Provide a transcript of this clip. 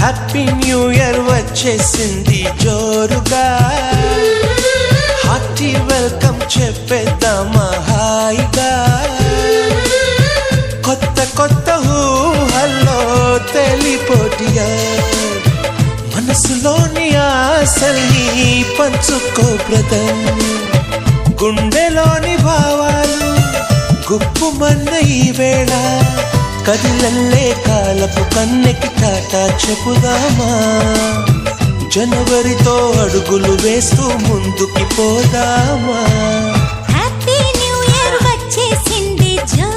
Happy new year వచ్చేసింది జోరుగా, hearty welcome చెప్పేద్దామా హాయిగా. కొత్త కొత్త ఊహల్లో తెలిపోటియా, మనసులోని ఆశల్ని పంచుకో బ్రదర్. గుండెలోని భావాలు గుప్పుమన్న ఈ వేళ, కదిలల్లే కాలపు కన్నెకి టాటా చెప్పుదామా. జనవరితో అడుగులు వేస్తూ ముందుకి పోదామా. హ్యాపీ న్యూ ఇయర్ వచ్చేసింది జో